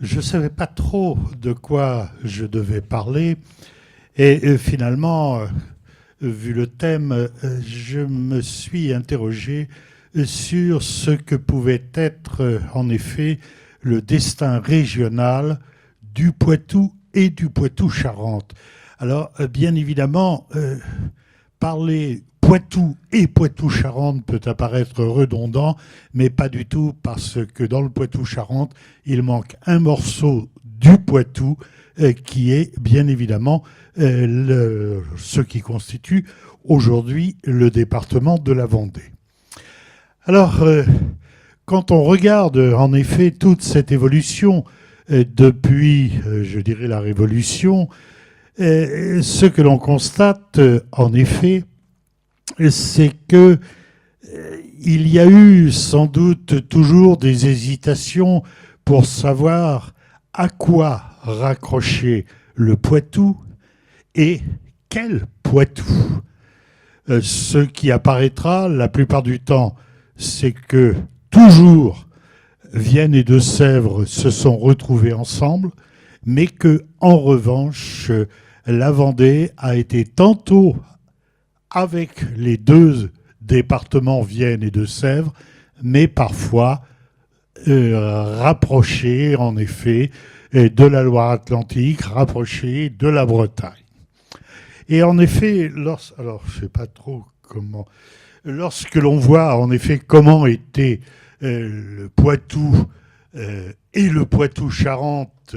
je ne savais pas trop de quoi je devais parler. Et finalement, vu le thème, je me suis interrogé sur ce que pouvait être en effet le destin régional du Poitou et du Poitou-Charentes. Alors, bien évidemment, parler Poitou et Poitou-Charentes peut apparaître redondant, mais pas du tout, parce que dans le Poitou-Charentes, il manque un morceau du Poitou qui est bien évidemment ce qui constitue aujourd'hui le département de la Vendée. Alors, quand on regarde en effet toute cette évolution depuis, je dirais, la Révolution, ce que l'on constate en effet, c'est que il y a eu sans doute toujours des hésitations pour savoir à quoi raccrocher le Poitou et quel Poitou. Ce qui apparaîtra la plupart du temps, c'est que toujours Vienne et Deux-Sèvres se sont retrouvés ensemble, mais que en revanche, la Vendée a été tantôt avec les deux départements Vienne et Deux-Sèvres, mais parfois rapprochés en effet de la Loire-Atlantique, rapprochés de la Bretagne. Et en effet, alors je ne sais pas trop comment, lorsque l'on voit en effet comment était le Poitou et le Poitou-Charentes,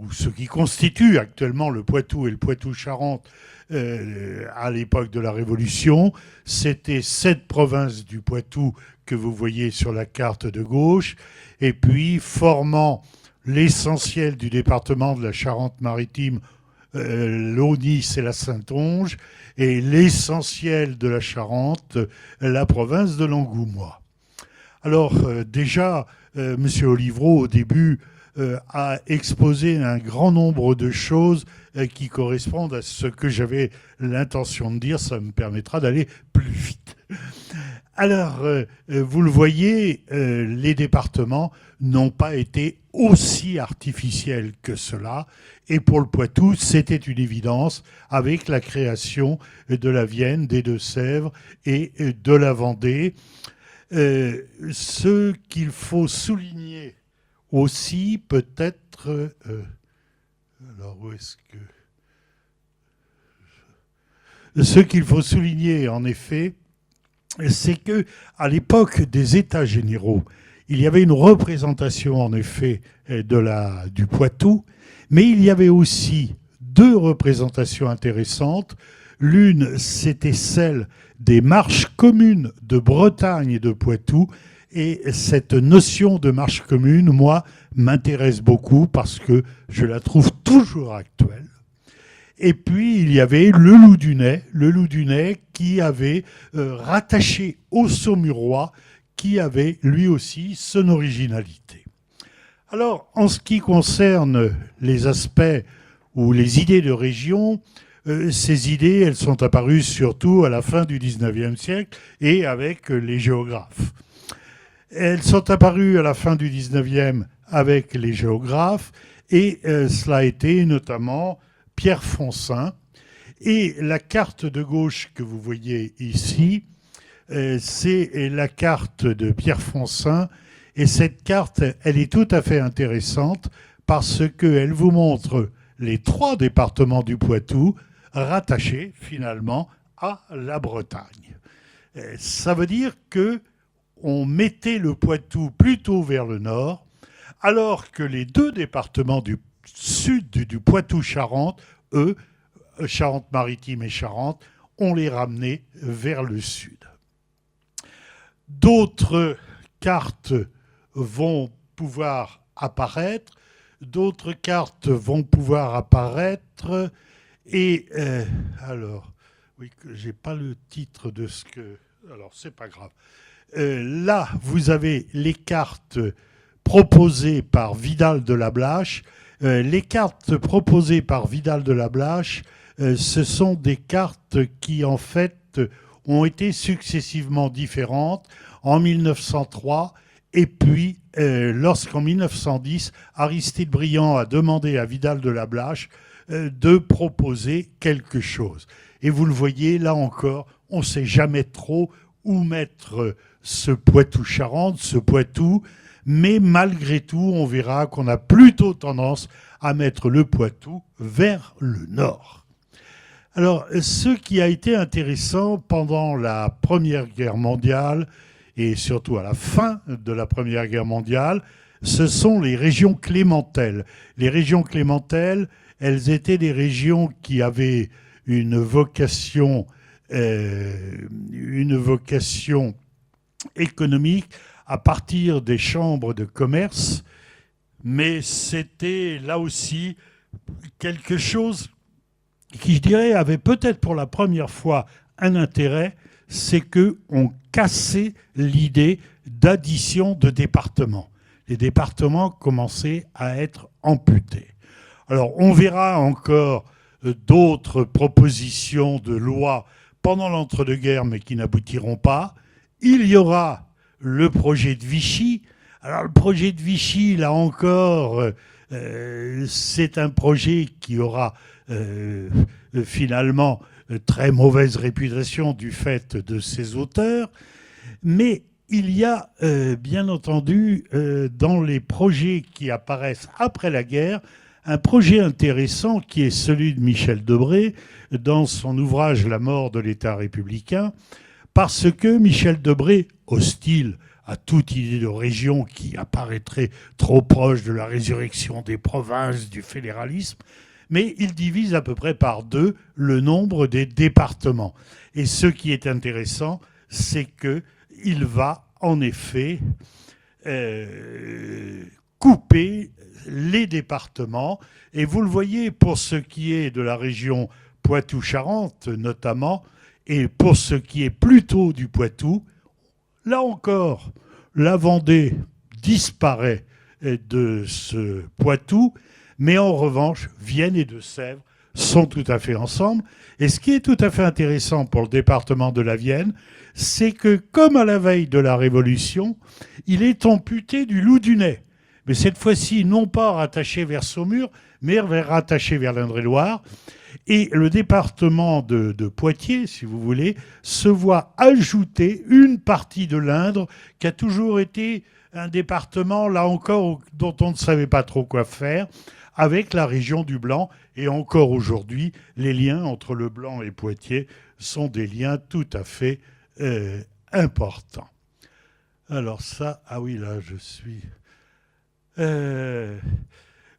ou ce qui constitue actuellement le Poitou et le Poitou-Charentes à l'époque de la Révolution, c'était cette province du Poitou que vous voyez sur la carte de gauche, et puis formant l'essentiel du département de la Charente-Maritime, l'Aunis et la Saintonge, et l'essentiel de la Charente, la province de l'Angoumois. Alors déjà, M. Olivreau, au début, a exposé un grand nombre de choses qui correspondent à ce que j'avais l'intention de dire. Ça me permettra d'aller plus vite. Alors, vous le voyez, les départements n'ont pas été aussi artificiels que cela. Et pour le Poitou, c'était une évidence avec la création de la Vienne, des Deux-Sèvres et de la Vendée. Ce qu'il faut souligner aussi, peut-être... alors, où est-ce que... Ce qu'il faut souligner, en effet, c'est que à l'époque des États généraux, il y avait une représentation, en effet, du Poitou, mais il y avait aussi deux représentations intéressantes. L'une, c'était celle des marches communes de Bretagne et de Poitou. Et cette notion de marche commune, moi, m'intéresse beaucoup parce que je la trouve toujours actuelle. Et puis, il y avait le Loup-du-Nez qui avait rattaché au Saumurois, qui avait lui aussi son originalité. Alors, en ce qui concerne les aspects ou les idées de région, ces idées, elles sont apparues surtout à la fin du XIXe siècle et avec les géographes. Elles sont apparues à la fin du XIXe avec les géographes et cela a été notamment Pierre Foncin. Et la carte de gauche que vous voyez ici, c'est la carte de Pierre Foncin. Et cette carte, elle est tout à fait intéressante parce qu'elle vous montre les trois départements du Poitou rattachés finalement à la Bretagne. Ça veut dire qu'on mettait le Poitou plutôt vers le nord, alors que les deux départements du sud du Poitou-Charentes, eux, Charente-Maritime et Charente, on les ramenait vers le sud. D'autres cartes vont pouvoir apparaître, et alors, oui, j'ai pas le titre de ce que... Alors, c'est pas grave. Là, vous avez les cartes proposées par Vidal de la Blache. Les cartes proposées par Vidal de la Blache, ce sont des cartes qui, en fait, ont été successivement différentes en 1903 et puis lorsqu'en 1910, Aristide Briand a demandé à Vidal de la Blache de proposer quelque chose. Et vous le voyez, là encore, on ne sait jamais trop où mettre ce Poitou-Charentes, ce Poitou, mais malgré tout, on verra qu'on a plutôt tendance à mettre le Poitou vers le nord. Alors, ce qui a été intéressant pendant la Première Guerre mondiale, et surtout à la fin de la Première Guerre mondiale, ce sont les régions clémentelles. Les régions clémentelles, elles étaient des régions qui avaient une vocation économique à partir des chambres de commerce, mais c'était là aussi quelque chose qui, je dirais, avait peut-être pour la première fois un intérêt, c'est qu'on cassait l'idée d'addition de départements. Les départements commençaient à être amputés. Alors, on verra encore d'autres propositions de loi pendant l'entre-deux-guerres, mais qui n'aboutiront pas. Il y aura le projet de Vichy. Alors, le projet de Vichy, là encore, c'est un projet qui aura finalement très mauvaise réputation du fait de ses auteurs, mais il y a bien entendu dans les projets qui apparaissent après la guerre un projet intéressant qui est celui de Michel Debré dans son ouvrage La mort de l'État républicain, parce que Michel Debré, hostile à toute idée de région qui apparaîtrait trop proche de la résurrection des provinces, du fédéralisme, mais il divise à peu près par deux le nombre des départements. Et ce qui est intéressant, c'est qu'il va en effet couper les départements. Et vous le voyez pour ce qui est de la région Poitou-Charentes notamment, et pour ce qui est plutôt du Poitou, là encore, la Vendée disparaît de ce Poitou, mais en revanche, Vienne et Deux-Sèvres sont tout à fait ensemble. Et ce qui est tout à fait intéressant pour le département de la Vienne, c'est que, comme à la veille de la Révolution, il est amputé du Loup-du-Nez. Mais cette fois-ci, non pas rattaché vers Saumur, mais rattaché vers l'Indre-et-Loire. Et le département de Poitiers, si vous voulez, se voit ajouter une partie de l'Indre qui a toujours été un département, là encore, dont on ne savait pas trop quoi faire, avec la région du Blanc. Et encore aujourd'hui, les liens entre le Blanc et Poitiers sont des liens tout à fait importants. Alors ça, ah oui, là, je suis...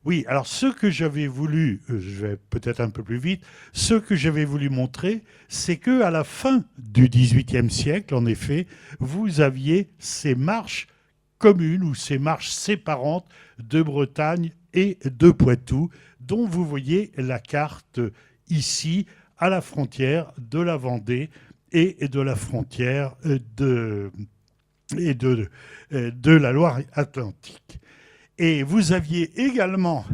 Oui, alors ce que j'avais voulu, je vais peut-être un peu plus vite, ce que j'avais voulu montrer, c'est qu'à la fin du XVIIIe siècle, en effet, vous aviez ces marches communes ou ces marches séparantes de Bretagne et de Poitou, dont vous voyez la carte ici, à la frontière de la Vendée et de la frontière de la Loire-Atlantique. Et vous aviez également,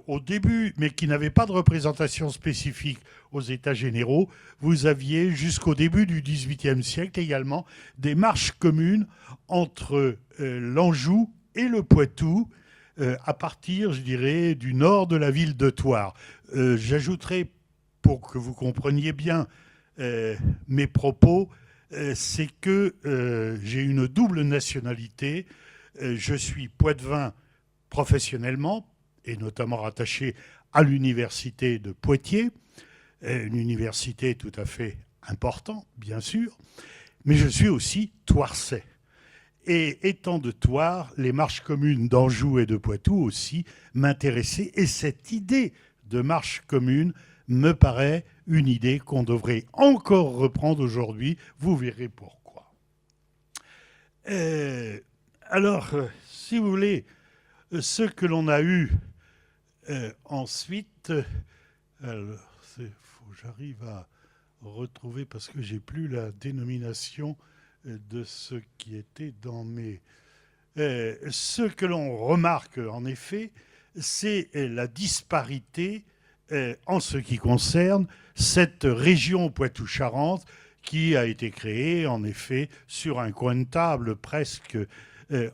au début, mais qui n'avait pas de représentation spécifique aux États généraux, vous aviez jusqu'au début du XVIIIe siècle également des marches communes entre l'Anjou et le Poitou, à partir, je dirais, du nord de la ville de Thouars. J'ajouterai, pour que vous compreniez bien mes propos, c'est que j'ai une double nationalité. Je suis poitevin professionnellement, et notamment rattaché à l'université de Poitiers, une université tout à fait importante, bien sûr, mais je suis aussi Thouarçais. Et étant de Thouars, les marches communes d'Anjou et de Poitou aussi m'intéressaient, et cette idée de marche commune me paraît une idée qu'on devrait encore reprendre aujourd'hui. Vous verrez pourquoi. Alors, si vous voulez, ce que l'on a eu ensuite, alors, faut que j'arrive à retrouver parce que j'ai plus la dénomination de ce qui était dans mes... ce que l'on remarque en effet, c'est la disparité en ce qui concerne cette région Poitou-Charentes qui a été créée en effet sur un coin de table presque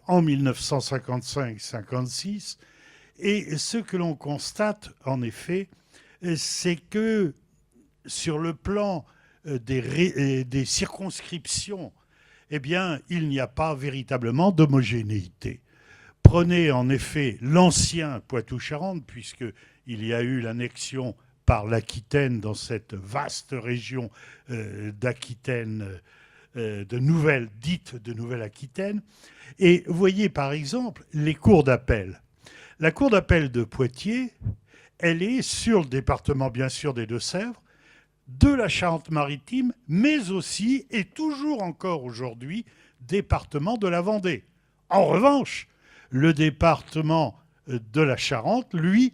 en 1955-56. Et ce que l'on constate, en effet, c'est que sur le plan des circonscriptions, eh bien, il n'y a pas véritablement d'homogénéité. Prenez en effet l'ancien Poitou-Charentes, puisqu'il y a eu l'annexion par l'Aquitaine dans cette vaste région d'Aquitaine, dite de Nouvelle-Aquitaine. Et voyez par exemple les cours d'appel. La cour d'appel de Poitiers, elle est sur le département bien sûr des Deux-Sèvres, de la Charente-Maritime, mais aussi, et toujours encore aujourd'hui, département de la Vendée. En revanche, le département de la Charente, lui,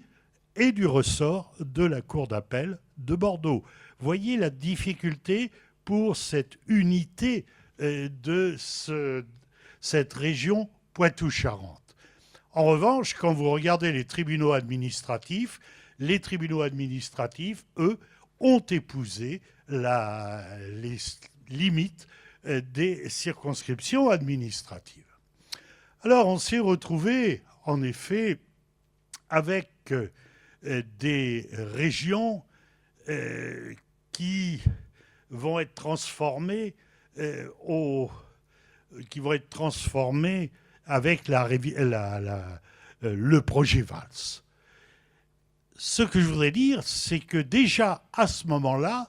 est du ressort de la cour d'appel de Bordeaux. Voyez la difficulté pour cette unité de cette région Poitou-Charentes. En revanche, quand vous regardez les tribunaux administratifs, eux, ont épousé les limites des circonscriptions administratives. Alors, on s'est retrouvé, en effet, avec des régions qui vont être transformées avec le projet Valls. Ce que je voudrais dire, c'est que déjà à ce moment-là,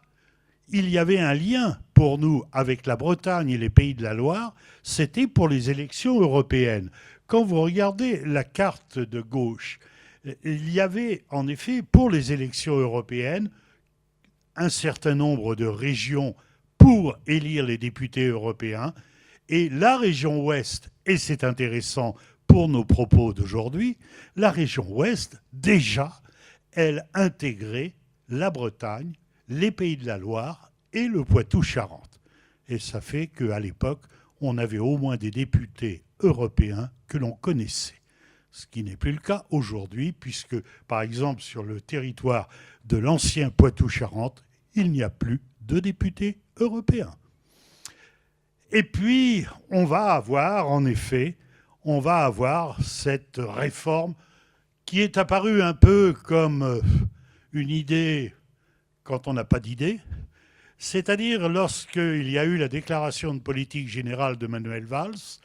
il y avait un lien pour nous avec la Bretagne et les Pays de la Loire, c'était pour les élections européennes. Quand vous regardez la carte de gauche, il y avait en effet pour les élections européennes un certain nombre de régions pour élire les députés européens, et la région ouest, et c'est intéressant pour nos propos d'aujourd'hui, la région ouest, déjà, elle intégrait la Bretagne, les Pays de la Loire et le Poitou-Charentes. Et ça fait qu'à l'époque, on avait au moins des députés européens que l'on connaissait. Ce qui n'est plus le cas aujourd'hui, puisque, par exemple, sur le territoire de l'ancien Poitou-Charentes, il n'y a plus de députés européens. Et puis, on va avoir cette réforme qui est apparue un peu comme une idée quand on n'a pas d'idée, c'est-à-dire lorsqu'il y a eu la déclaration de politique générale de Manuel Valls,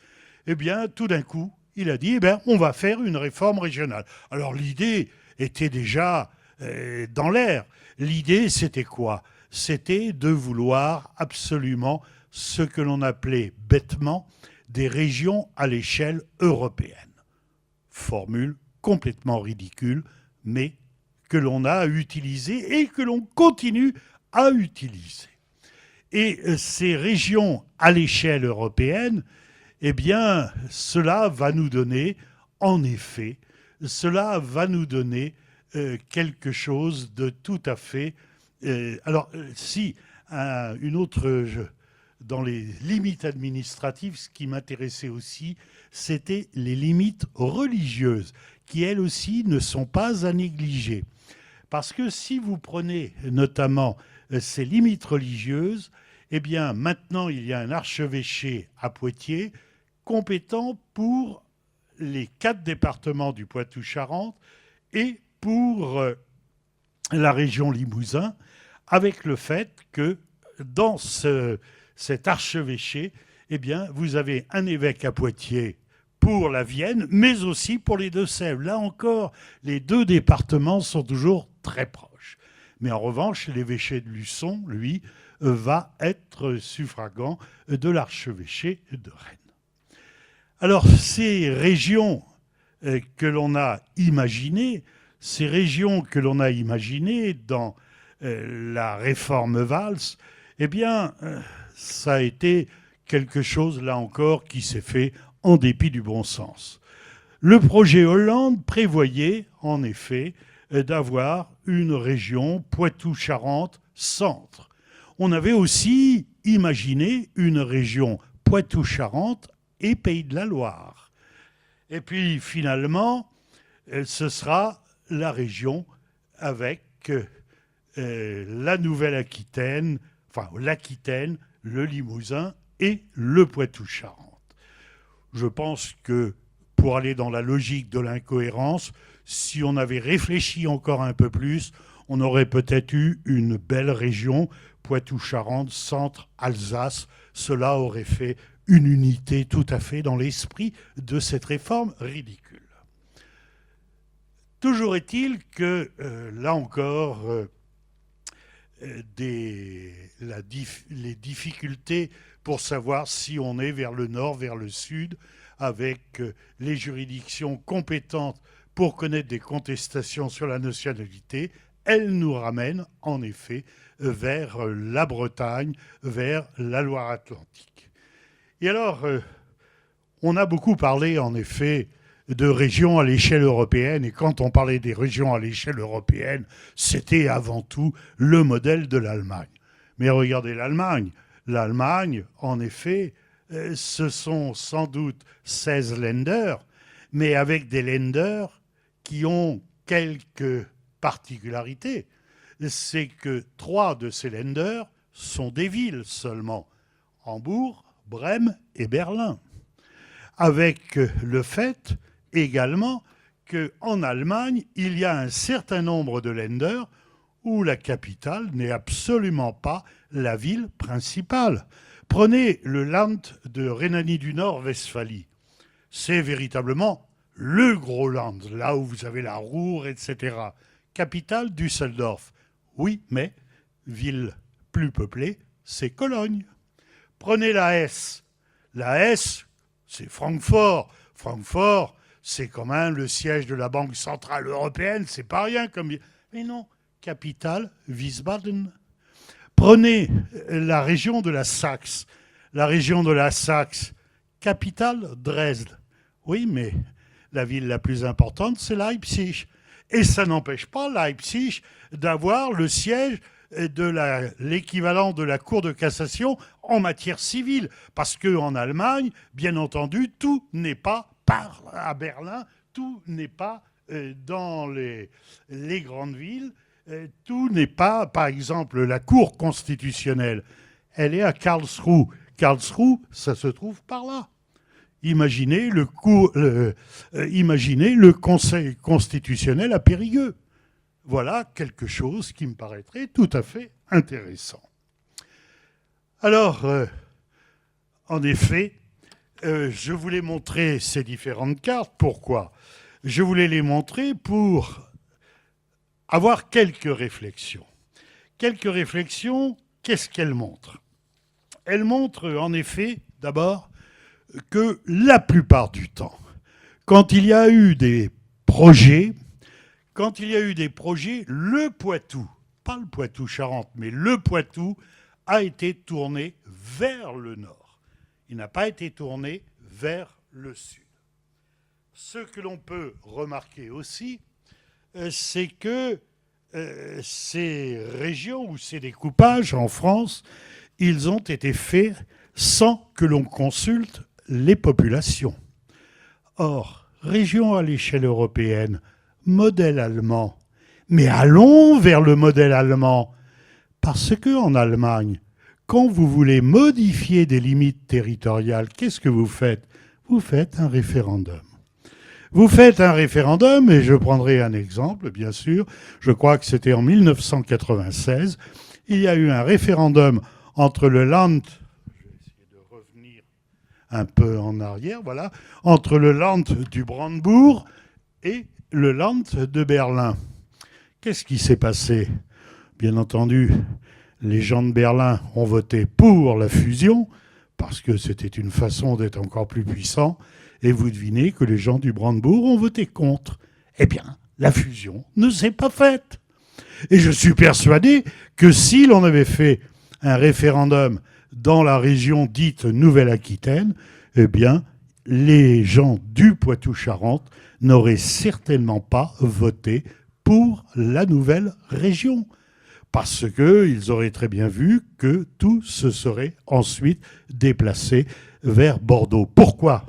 eh bien, tout d'un coup, il a dit, on va faire une réforme régionale. Alors, l'idée était déjà dans l'air. L'idée, c'était quoi ? C'était de vouloir absolument ce que l'on appelait bêtement des régions à l'échelle européenne. Formule complètement ridicule, mais que l'on a utilisée et que l'on continue à utiliser. Et ces régions à l'échelle européenne, eh bien, cela va nous donner, en effet, quelque chose de tout à fait... dans les limites administratives, ce qui m'intéressait aussi, c'était les limites religieuses, qui elles aussi ne sont pas à négliger. Parce que si vous prenez notamment ces limites religieuses, eh bien maintenant il y a un archevêché à Poitiers compétent pour les 4 départements du Poitou-Charentes et pour la région Limousin, avec le fait que dans cet archevêché, eh bien, vous avez un évêque à Poitiers pour la Vienne, mais aussi pour les Deux-Sèvres. Là encore, les 2 départements sont toujours très proches. Mais en revanche, l'évêché de Luçon, lui, va être suffragant de l'archevêché de Rennes. Alors, ces régions que l'on a imaginées dans la réforme Valls, eh bien, ça a été quelque chose, là encore, qui s'est fait en dépit du bon sens. Le projet Hollande prévoyait, en effet, d'avoir une région Poitou-Charentes centre. On avait aussi imaginé une région Poitou-Charentes et Pays de la Loire. Et puis, finalement, ce sera la région avec la Nouvelle-Aquitaine, enfin l'Aquitaine, le Limousin et le Poitou-Charentes. Je pense que pour aller dans la logique de l'incohérence, si on avait réfléchi encore un peu plus, on aurait peut-être eu une belle région, Poitou-Charentes, Centre, Alsace. Cela aurait fait une unité tout à fait dans l'esprit de cette réforme ridicule. Toujours est-il que, là encore, les difficultés pour savoir si on est vers le nord, vers le sud, avec les juridictions compétentes pour connaître des contestations sur la nationalité, elles nous ramènent en effet vers la Bretagne, vers la Loire-Atlantique. Et alors, on a beaucoup parlé en effet de régions à l'échelle européenne, et quand on parlait des régions à l'échelle européenne, c'était avant tout le modèle de l'Allemagne. Mais regardez l'Allemagne. L'Allemagne, en effet, ce sont sans doute 16 Länder, mais avec des Länder qui ont quelques particularités. C'est que 3 de ces Länder sont des villes seulement. Hambourg, Brême et Berlin. Avec le fait également qu'en Allemagne, il y a un certain nombre de Länder où la capitale n'est absolument pas la ville principale. Prenez le Land de Rhénanie du Nord-Westphalie. C'est véritablement le gros Land, là où vous avez la Ruhr, etc. Capitale, Düsseldorf. Oui, mais ville plus peuplée, c'est Cologne. Prenez la Hesse. La Hesse, c'est Francfort. Francfort, c'est quand même le siège de la Banque Centrale Européenne, c'est pas rien comme... Mais non, capitale, Wiesbaden. Prenez la région de la Saxe. La région de la Saxe, capitale, Dresde. Oui, mais la ville la plus importante, c'est Leipzig. Et ça n'empêche pas Leipzig d'avoir le siège de l'équivalent de la Cour de cassation en matière civile. Parce qu'en Allemagne, bien entendu, tout n'est pas à Berlin, tout n'est pas dans les grandes villes, tout n'est pas, par exemple, la Cour constitutionnelle. Elle est à Karlsruhe. Karlsruhe, ça se trouve par là. Imaginez le Conseil constitutionnel à Périgueux. Voilà quelque chose qui me paraîtrait tout à fait intéressant. Alors, en effet, je voulais montrer ces différentes cartes. Pourquoi ? Je voulais les montrer pour avoir quelques réflexions. Quelques réflexions, qu'est-ce qu'elles montrent ? Elles montrent en effet, d'abord, que la plupart du temps, quand il y a eu des projets, le Poitou, pas le Poitou-Charentes, mais le Poitou a été tourné vers le nord. Il n'a pas été tourné vers le sud. Ce que l'on peut remarquer aussi, c'est que ces régions ou ces découpages en France, ils ont été faits sans que l'on consulte les populations. Or, région à l'échelle européenne, modèle allemand. Mais allons vers le modèle allemand. Parce qu'en Allemagne, quand vous voulez modifier des limites territoriales, qu'est-ce que vous faites ? Vous faites un référendum. Vous faites un référendum, et je prendrai un exemple, bien sûr. Je crois que c'était en 1996. Il y a eu un référendum entre le Land... un peu en arrière, voilà, entre le Land du Brandebourg et le Land de Berlin. Qu'est-ce qui s'est passé ? Bien entendu, les gens de Berlin ont voté pour la fusion, parce que c'était une façon d'être encore plus puissant, et vous devinez que les gens du Brandebourg ont voté contre. Eh bien, la fusion ne s'est pas faite. Et je suis persuadé que si l'on avait fait un référendum dans la région dite Nouvelle-Aquitaine, eh bien, les gens du Poitou-Charentes n'auraient certainement pas voté pour la nouvelle région. Parce qu'ils auraient très bien vu que tout se serait ensuite déplacé vers Bordeaux. Pourquoi ?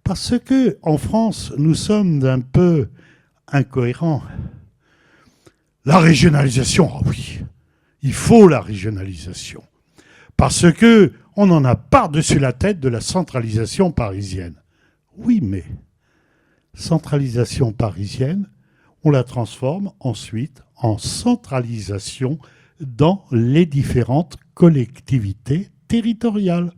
Parce qu'en France, nous sommes un peu incohérents. La régionalisation, ah oui, il faut la régionalisation. Parce qu'on en a par-dessus la tête de la centralisation parisienne. Oui, mais centralisation parisienne, on la transforme ensuite en centralisation dans les différentes collectivités territoriales.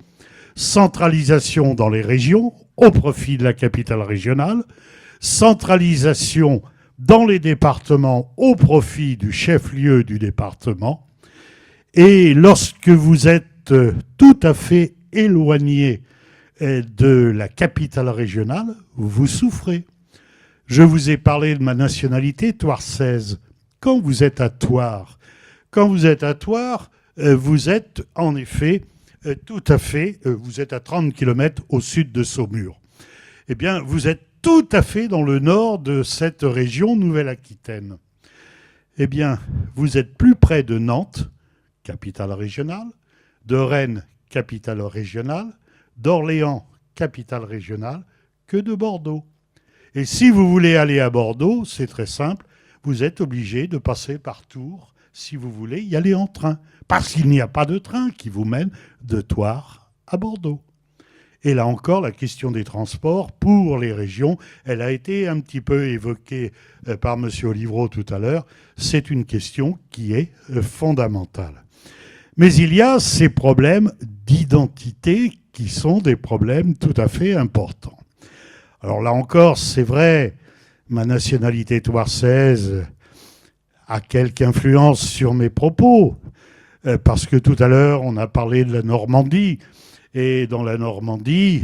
Centralisation dans les régions au profit de la capitale régionale, centralisation dans les départements au profit du chef-lieu du département. Et lorsque vous êtes tout à fait éloigné de la capitale régionale, vous souffrez. Je vous ai parlé de ma nationalité thoirsaise. Quand vous êtes à Thouars, vous êtes en effet tout à fait, vous êtes à 30 km au sud de Saumur. Eh bien, vous êtes tout à fait dans le nord de cette région Nouvelle-Aquitaine. Eh bien, vous êtes plus près de Nantes, capitale régionale, de Rennes, capitale régionale, d'Orléans, capitale régionale, que de Bordeaux. Et si vous voulez aller à Bordeaux, c'est très simple, vous êtes obligé de passer par Tours si vous voulez y aller en train. Parce qu'il n'y a pas de train qui vous mène de Thouars à Bordeaux. Et là encore, la question des transports pour les régions, elle a été un petit peu évoquée par M. Olivreau tout à l'heure. C'est une question qui est fondamentale. Mais il y a ces problèmes d'identité qui sont des problèmes tout à fait importants. Alors là encore, c'est vrai, ma nationalité thoirsaise a quelque influence sur mes propos, parce que tout à l'heure, on a parlé de la Normandie, et dans la Normandie,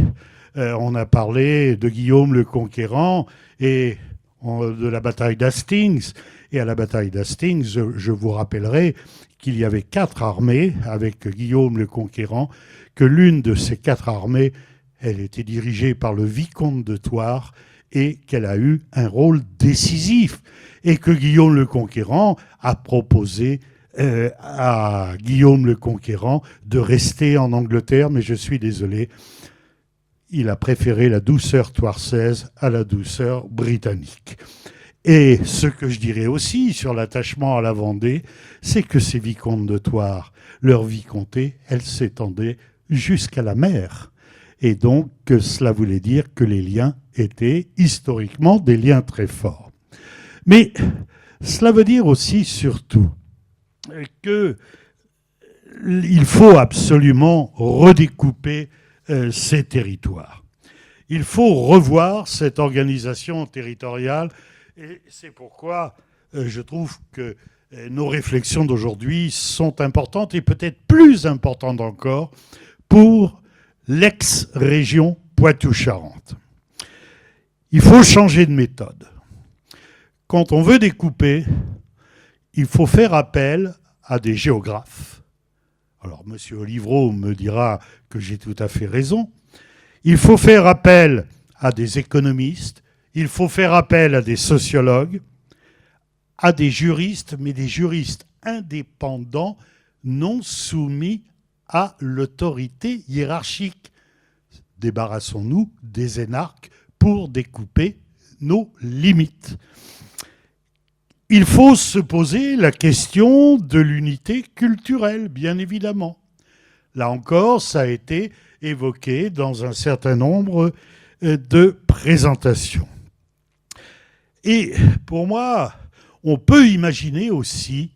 on a parlé de Guillaume le Conquérant et de la bataille d'Hastings. Et à la bataille d'Hastings, je vous rappellerai qu'il y avait 4 armées avec Guillaume le Conquérant, que l'une de ces 4 armées, elle était dirigée par le vicomte de Thouars et qu'elle a eu un rôle décisif. Et que Guillaume le Conquérant a proposé à Guillaume le Conquérant de rester en Angleterre, mais je suis désolé, il a préféré la douceur thoirsaise à la douceur britannique. Et ce que je dirais aussi sur l'attachement à la Vendée, c'est que ces vicomtes de Thouars, leur vicomté, elle s'étendait jusqu'à la mer. Et donc, cela voulait dire que les liens étaient historiquement des liens très forts. Mais cela veut dire aussi, surtout, qu'il faut absolument redécouper ces territoires. Il faut revoir cette organisation territoriale et c'est pourquoi je trouve que nos réflexions d'aujourd'hui sont importantes et peut-être plus importantes encore pour l'ex-région Poitou-Charentes. Il faut changer de méthode. Quand on veut découper, il faut faire appel à des géographes. Alors, M. Olivreau me dira que j'ai tout à fait raison. Il faut faire appel à des économistes, il faut faire appel à des sociologues, à des juristes, mais des juristes indépendants, non soumis à l'autorité hiérarchique. Débarrassons-nous des énarques pour découper nos limites. Il faut se poser la question de l'unité culturelle, bien évidemment. Là encore, ça a été évoqué dans un certain nombre de présentations. Et pour moi, on peut imaginer aussi,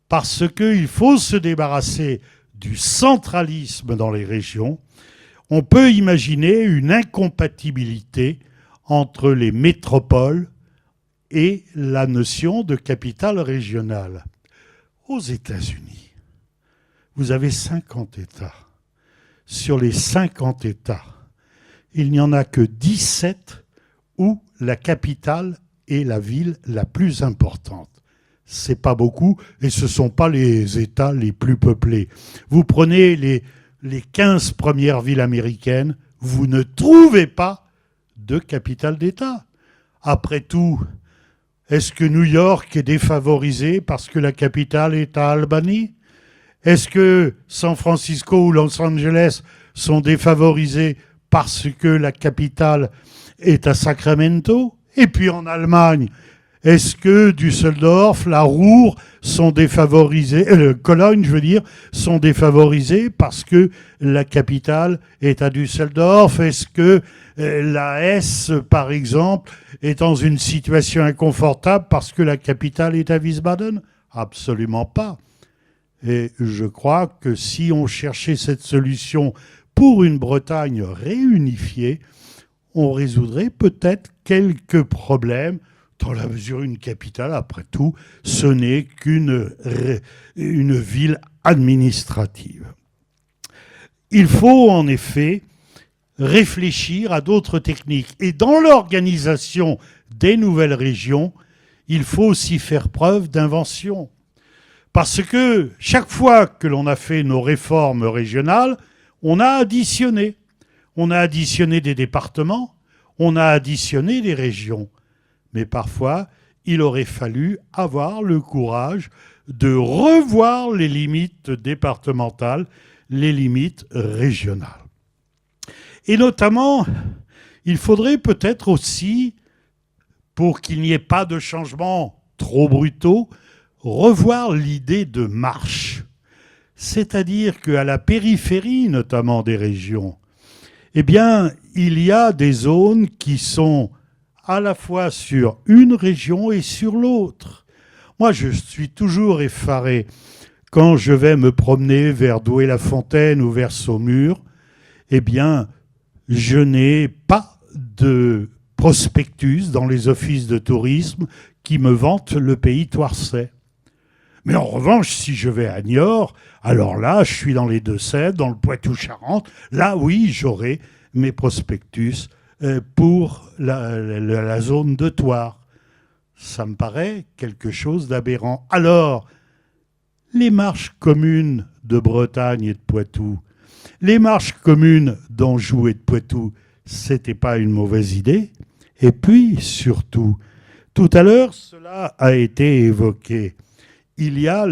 parce qu'il faut se débarrasser du centralisme dans les régions, on peut imaginer une incompatibilité entre les métropoles et la notion de capitale régionale. Aux États-Unis, vous avez 50 États. Sur les 50 États, il n'y en a que 17 où la capitale est la ville la plus importante. C'est pas beaucoup et ce ne sont pas les États les plus peuplés. Vous prenez les 15 premières villes américaines, vous ne trouvez pas de capitale d'État. Après tout, est-ce que New York est défavorisé parce que la capitale est à Albany ? Est-ce que San Francisco ou Los Angeles sont défavorisés parce que la capitale est à Sacramento ? Et puis en Allemagne, Est-ce que Düsseldorf, la Ruhr sont défavorisés, Cologne, je veux dire, sont défavorisés parce que la capitale est à Düsseldorf? Est-ce que la Hesse, par exemple, est dans une situation inconfortable parce que la capitale est à Wiesbaden? Absolument pas. Et je crois que si on cherchait cette solution pour une Bretagne réunifiée, on résoudrait peut-être quelques problèmes, dans la mesure où une capitale, après tout, ce n'est qu'une ville administrative. Il faut en effet réfléchir à d'autres techniques. Et dans l'organisation des nouvelles régions, il faut aussi faire preuve d'invention. Parce que chaque fois que l'on a fait nos réformes régionales, on a additionné. On a additionné des départements, on a additionné des régions. Mais parfois, il aurait fallu avoir le courage de revoir les limites départementales, les limites régionales. Et notamment, il faudrait peut-être aussi, pour qu'il n'y ait pas de changements trop brutaux, revoir l'idée de marche. C'est-à-dire qu'à la périphérie, notamment des régions, eh bien, il y a des zones qui sont à la fois sur une région et sur l'autre. Moi, je suis toujours effaré quand je vais me promener vers Douai-la-Fontaine ou vers Saumur. Eh bien, je n'ai pas de prospectus dans les offices de tourisme qui me vantent le pays Thouarçais. Mais en revanche, si je vais à Niort, alors là, je suis dans les Deux-Sèvres, dans le Poitou-Charentes. Là, oui, j'aurai mes prospectus pour la zone de Thouars. Ça me paraît quelque chose d'aberrant. Alors, les marches communes de Bretagne et de Poitou, les marches communes d'Anjou et de Poitou, c'était pas une mauvaise idée. Et puis, surtout, tout à l'heure, cela a été évoqué. Il y a,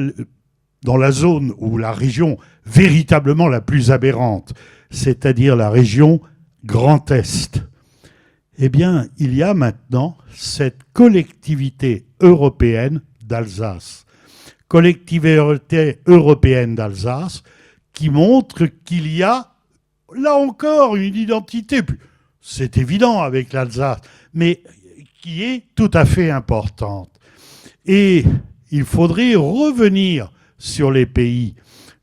dans la zone ou la région véritablement la plus aberrante, c'est-à-dire la région Grand Est, eh bien, il y a maintenant cette collectivité européenne d'Alsace. Collectivité européenne d'Alsace qui montre qu'il y a, là encore, une identité, c'est évident avec l'Alsace, mais qui est tout à fait importante. Et il faudrait revenir sur les pays.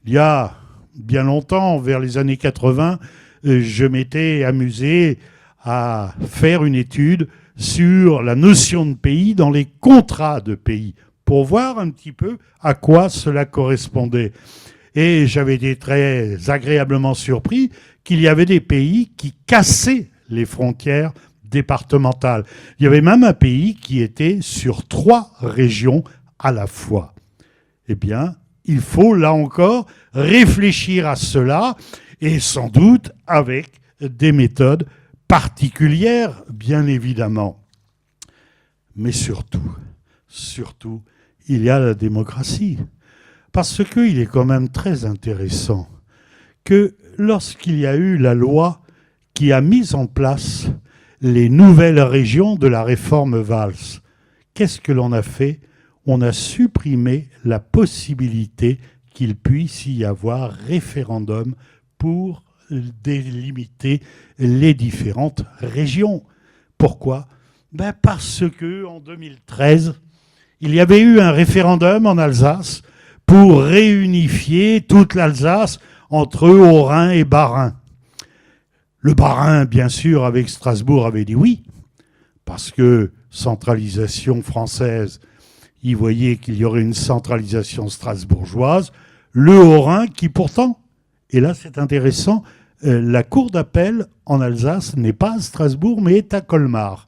Il y a bien longtemps, vers les années 80, je m'étais amusé à faire une étude sur la notion de pays dans les contrats de pays, pour voir un petit peu à quoi cela correspondait. Et j'avais été très agréablement surpris qu'il y avait des pays qui cassaient les frontières départementales. Il y avait même un pays qui était sur 3 régions à la fois. Eh bien, il faut là encore réfléchir à cela et sans doute avec des méthodes particulières, bien évidemment. Mais surtout, il y a la démocratie. Parce qu'il est quand même très intéressant que lorsqu'il y a eu la loi qui a mis en place les nouvelles régions de la réforme Valls, qu'est-ce que l'on a fait ? On a supprimé la possibilité qu'il puisse y avoir référendum pour délimiter les différentes régions. Pourquoi ? Parce qu'en 2013, il y avait eu un référendum en Alsace pour réunifier toute l'Alsace entre Haut-Rhin et Bas-Rhin. Le Bas-Rhin, bien sûr, avec Strasbourg, avait dit oui, parce que centralisation française, il voyait qu'il y aurait une centralisation strasbourgeoise. Le Haut-Rhin, qui pourtant, et là c'est intéressant, la cour d'appel en Alsace n'est pas à Strasbourg, mais est à Colmar.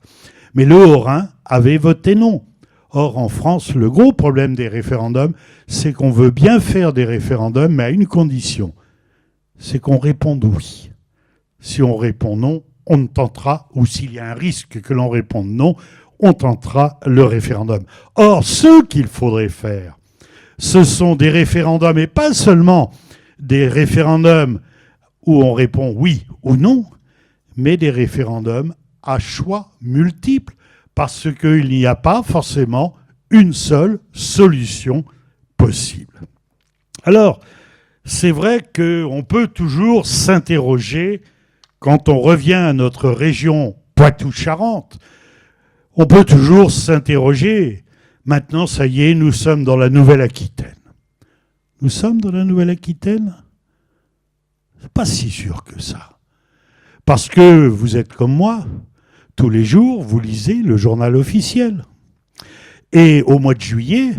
Mais le Haut-Rhin avait voté non. Or, en France, le gros problème des référendums, c'est qu'on veut bien faire des référendums, mais à une condition, c'est qu'on réponde oui. Si on répond non, on ne tentera, ou s'il y a un risque que l'on réponde non, on tentera le référendum. Or, ce qu'il faudrait faire, ce sont des référendums, et pas seulement des référendums où on répond oui ou non, mais des référendums à choix multiples. parce qu'il n'y a pas forcément une seule solution possible. Alors, c'est vrai qu'on peut toujours s'interroger, quand on revient à notre région Poitou-Charentes, on peut toujours s'interroger, maintenant ça y est, nous sommes dans la Nouvelle-Aquitaine. Nous sommes dans la Nouvelle-Aquitaine ? C'est pas si sûr que ça. Parce que vous êtes comme moi, tous les jours, vous lisez le journal officiel. Et au mois de juillet,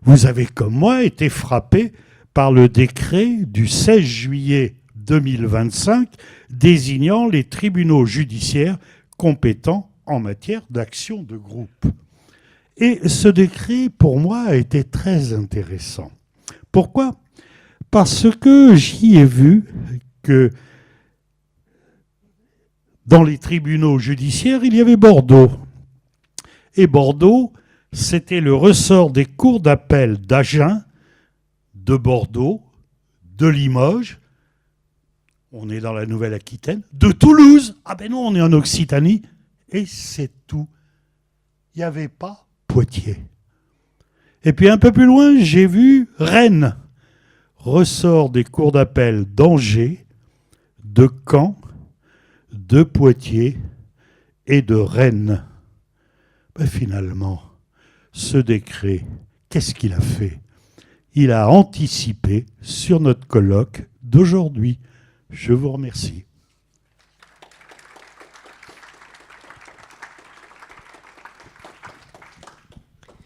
vous avez comme moi été frappé par le décret du 16 juillet 2025 désignant les tribunaux judiciaires compétents en matière d'action de groupe. Et ce décret, pour moi, a été très intéressant. Pourquoi ? Parce que j'y ai vu que dans les tribunaux judiciaires, il y avait Bordeaux. Et Bordeaux, c'était le ressort des cours d'appel d'Agen, de Bordeaux, de Limoges, on est dans la Nouvelle-Aquitaine, de Toulouse, ah ben non, on est en Occitanie, et c'est tout. Il n'y avait pas Poitiers. Et puis un peu plus loin, j'ai vu Rennes, ressort des cours d'appel d'Angers, de Caen, de Poitiers et de Rennes. Ben finalement, ce décret, qu'est-ce qu'il a fait ? Il a anticipé sur notre colloque d'aujourd'hui. Je vous remercie.